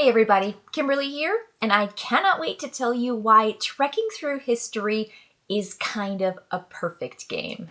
Hey everybody, Kimberly here, and I cannot wait to tell you why trekking through history is kind of a perfect game.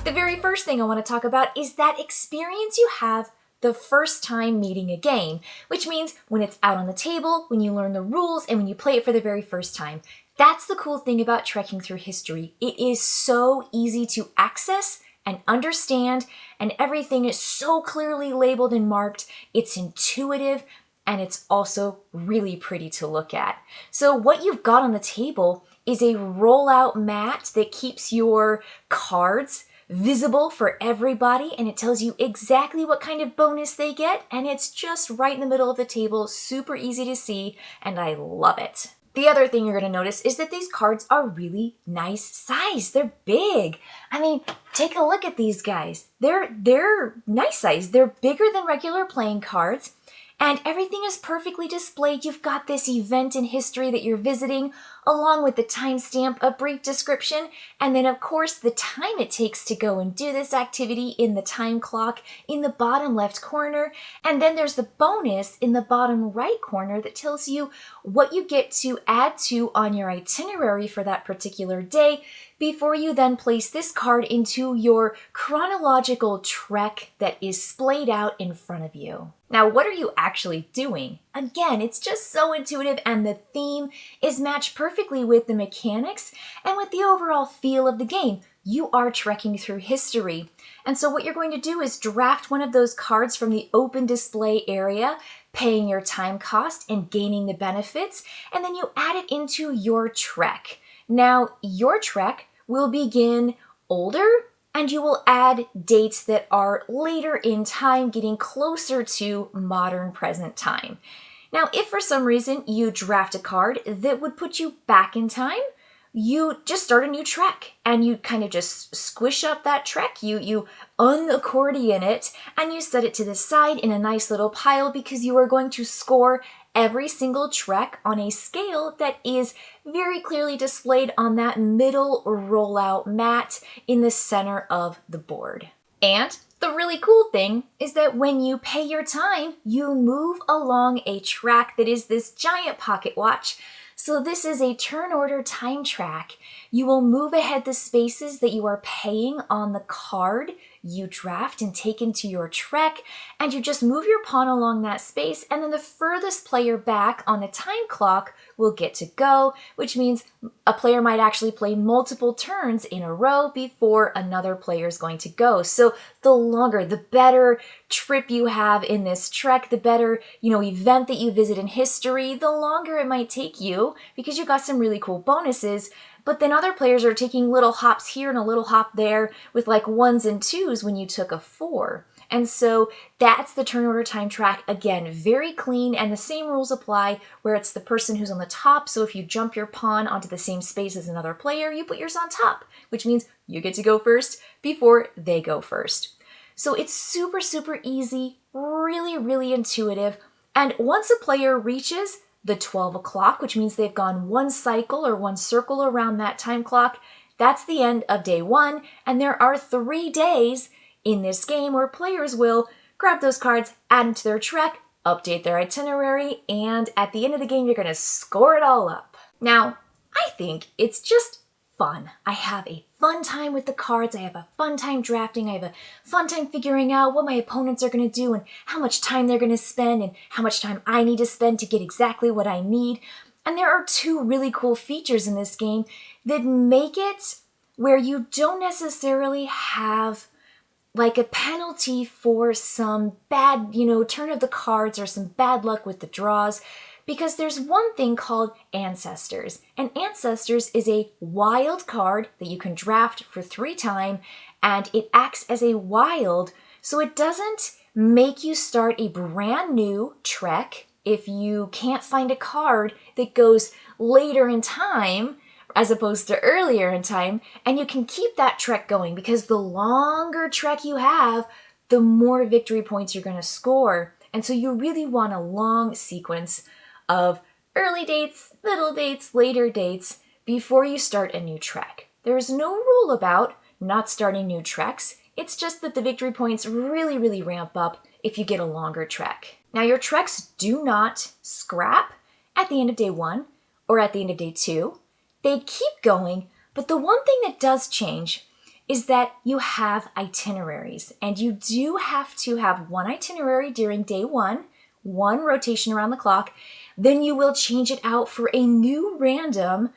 The very first thing I want to talk about is that experience you have the first time meeting a game, which means when it's out on the table, when you learn the rules, and when you play it for the very first time. That's the cool thing about trekking through history. It is so easy to access and understand, and everything is so clearly labeled and marked. It's intuitive, and it's also really pretty to look at. So what you've got on the table is a rollout mat that keeps your cards visible for everybody, and it tells you exactly what kind of bonus they get, and it's just right in the middle of the table, super easy to see, and I love it. The other thing you're going to notice is that these cards are really nice size. They're big. I mean, take a look at these guys. They're nice size. They're bigger than regular playing cards, and everything is perfectly displayed. You've got this event in history that you're visiting, along with the timestamp, a brief description, and then of course the time it takes to go and do this activity in the time clock in the bottom left corner. And then there's the bonus in the bottom right corner that tells you what you get to add to on your itinerary for that particular day before you then place this card into your chronological trek that is splayed out in front of you. Now, what are you actually doing? Again, it's just so intuitive, and the theme is matched perfectly with the mechanics and with the overall feel of the game. You are trekking through history. And so what you're going to do is draft one of those cards from the open display area, paying your time cost and gaining the benefits, and then you add it into your trek. Now, your trek will begin older, and you will add dates that are later in time, getting closer to modern present time. Now, if for some reason you draft a card that would put you back in time, you just start a new trek, and you kind of just squish up that trek. You unaccordion it, and you set it to the side in a nice little pile, because you are going to score every single trek on a scale that is very clearly displayed on that middle rollout mat in the center of the board. And the really cool thing is that when you pay your time, you move along a track that is this giant pocket watch. So this is a turn order time track. You will move ahead the spaces that you are paying on the card you draft and take into your trek, and you just move your pawn along that space, and then the furthest player back on the time clock will get to go, which means a player might actually play multiple turns in a row before another player is going to go. So the longer, the better trip you have in this trek, the better, event that you visit in history, the longer it might take you, because you got some really cool bonuses. But then other players are taking little hops here and a little hop there with like 1s and 2s when you took a 4. And so that's the turn order time track. Again, very clean, and the same rules apply where it's the person who's on the top. So if you jump your pawn onto the same space as another player, you put yours on top, which means you get to go first before they go first. So it's super, super easy, really, really intuitive. And once a player reaches the 12 o'clock, which means they've gone one cycle or one circle around that time clock, that's the end of day 1, and there are 3 days in this game where players will grab those cards, add them to their trek, update their itinerary, and at the end of the game, you're going to score it all up. Now, I think it's just fun. I have a fun time with the cards. I have a fun time drafting. I have a fun time figuring out what my opponents are going to do and how much time they're going to spend and how much time I need to spend to get exactly what I need. And there are 2 really cool features in this game that make it where you don't necessarily have like a penalty for some bad, turn of the cards or some bad luck with the draws. Because there's one thing called Ancestors, and Ancestors is a wild card that you can draft for 3 times, and it acts as a wild, so it doesn't make you start a brand new trek if you can't find a card that goes later in time as opposed to earlier in time, and you can keep that trek going, because the longer trek you have, the more victory points you're going to score. And so you really want a long sequence of early dates, middle dates, later dates before you start a new trek. There's no rule about not starting new treks. It's just that the victory points really, really ramp up if you get a longer trek. Now, your treks do not scrap at the end of day 1 or at the end of day 2. They keep going, but the one thing that does change is that you have itineraries, and you do have to have one itinerary during day 1, one rotation around the clock. Then you will change it out for a new random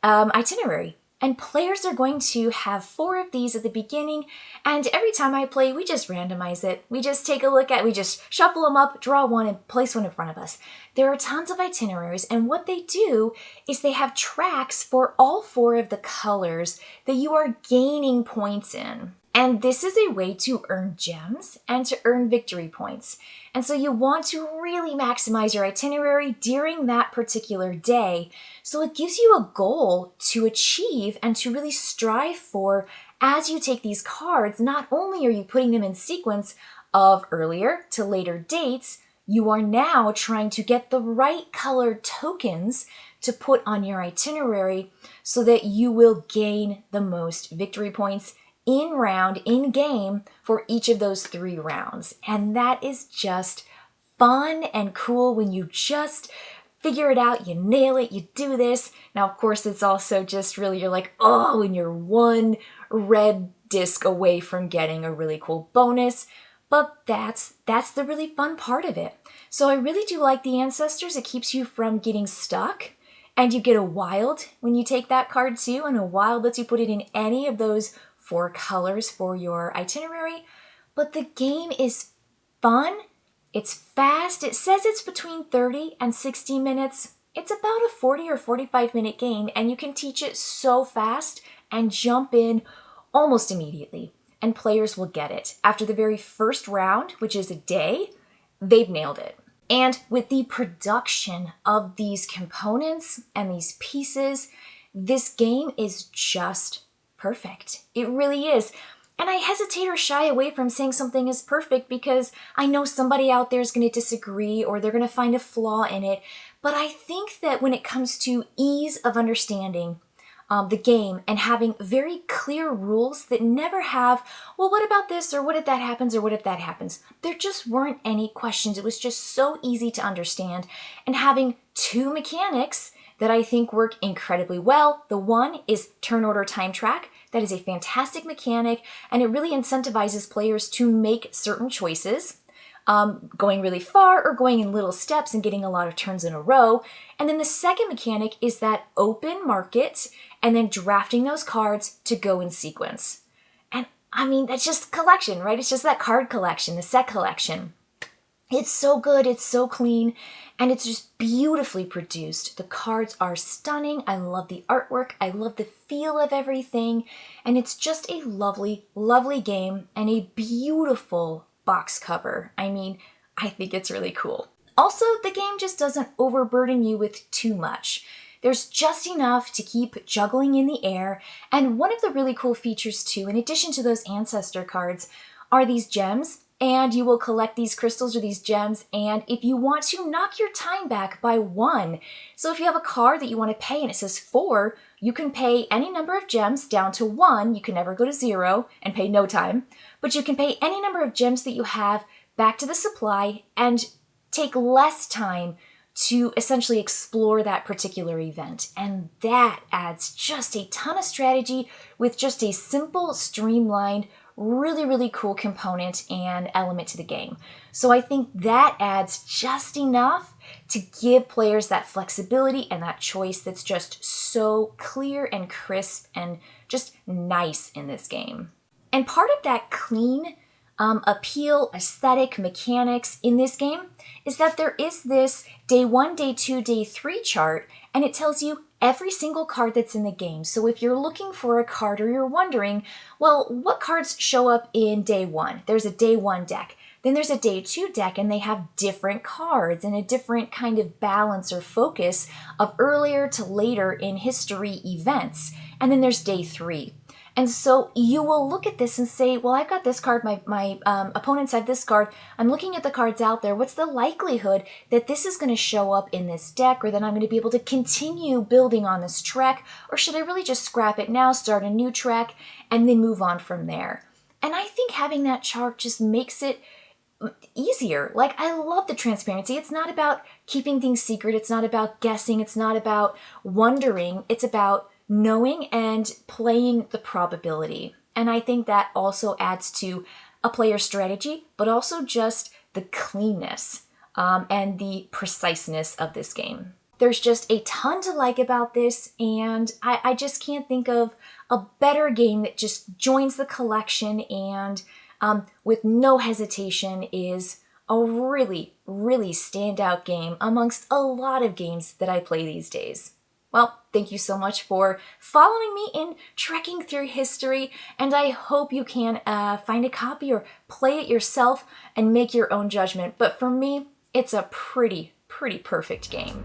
itinerary. And players are going to have 4 of these at the beginning, and every time I play, we just randomize it. We just take a look at, we just shuffle them up, draw one, and place one in front of us. There are tons of itineraries, and what they do is they have tracks for all 4 of the colors that you are gaining points in. And this is a way to earn gems and to earn victory points. And so you want to really maximize your itinerary during that particular day. So it gives you a goal to achieve and to really strive for as you take these cards. Not only are you putting them in sequence of earlier to later dates, you are now trying to get the right colored tokens to put on your itinerary so that you will gain the most victory points in round, in game, for each of those 3 rounds. And that is just fun and cool when you just figure it out, you nail it, you do this. Now, of course, it's also just really, you're like, oh, when you're 1 red disc away from getting a really cool bonus. But that's the really fun part of it. So I really do like the Ancestors. It keeps you from getting stuck. And you get a wild when you take that card too, and a wild lets you put it in any of those 4 colors for your itinerary. But the game is fun, it's fast. It says it's between 30 and 60 minutes. It's about a 40 or 45 minute game, and you can teach it so fast and jump in almost immediately. And players will get it. After the very first round, which is a day, they've nailed it. And with the production of these components and these pieces, this game is just perfect. It really is. And I hesitate or shy away from saying something is perfect because I know somebody out there is going to disagree or they're going to find a flaw in it. But I think that when it comes to ease of understanding the game and having very clear rules that never have, well, what about this, or what if that happens, or what if that happens? There just weren't any questions. It was just so easy to understand. And having 2 mechanics that I think work incredibly well. The one is turn order time track. That is a fantastic mechanic, and it really incentivizes players to make certain choices, going really far or going in little steps and getting a lot of turns in a row. And then the second mechanic is that open market and then drafting those cards to go in sequence. And I mean, that's just collection, right? It's just that card collection, the set collection. It's so good, it's so clean, and it's just beautifully produced. The cards are stunning. I love the artwork. I love the feel of everything. And it's just a lovely, lovely game and a beautiful box cover. I mean, I think it's really cool. Also, the game just doesn't overburden you with too much. There's just enough to keep juggling in the air. And one of the really cool features too, in addition to those ancestor cards, are these gems. And you will collect these crystals or these gems, and if you want to knock your time back by 1, so if you have a card that you want to pay and it says 4, you can pay any number of gems down to 1. You can never go to 0 and pay no time, but you can pay any number of gems that you have back to the supply and take less time to essentially explore that particular event. And that adds just a ton of strategy with just a simple, streamlined, really, really cool component and element to the game. So I think that adds just enough to give players that flexibility and that choice that's just so clear and crisp and just nice in this game. And part of that clean appeal, aesthetic, mechanics in this game is that there is this day 1, day 2, day 3 chart, and it tells you every single card that's in the game. So if you're looking for a card or you're wondering, well, what cards show up in day 1? There's a day 1 deck. Then there's a day 2 deck, and they have different cards and a different kind of balance or focus of earlier to later in history events. And then there's day 3. And so you will look at this and say, well, I've got this card, my opponents have this card, I'm looking at the cards out there, what's the likelihood that this is going to show up in this deck, or that I'm going to be able to continue building on this track, or should I really just scrap it now, start a new track, and then move on from there? And I think having that chart just makes it easier. Like, I love the transparency. It's not about keeping things secret, it's not about guessing, it's not about wondering, it's about knowing and playing the probability. And I think that also adds to a player's strategy, but also just the cleanness and the preciseness of this game. There's just a ton to like about this, and I just can't think of a better game that just joins the collection and with no hesitation is a really, really standout game amongst a lot of games that I play these days. Well, thank you so much for following me in trekking through history, and I hope you can find a copy or play it yourself and make your own judgment. But for me, it's a pretty perfect game.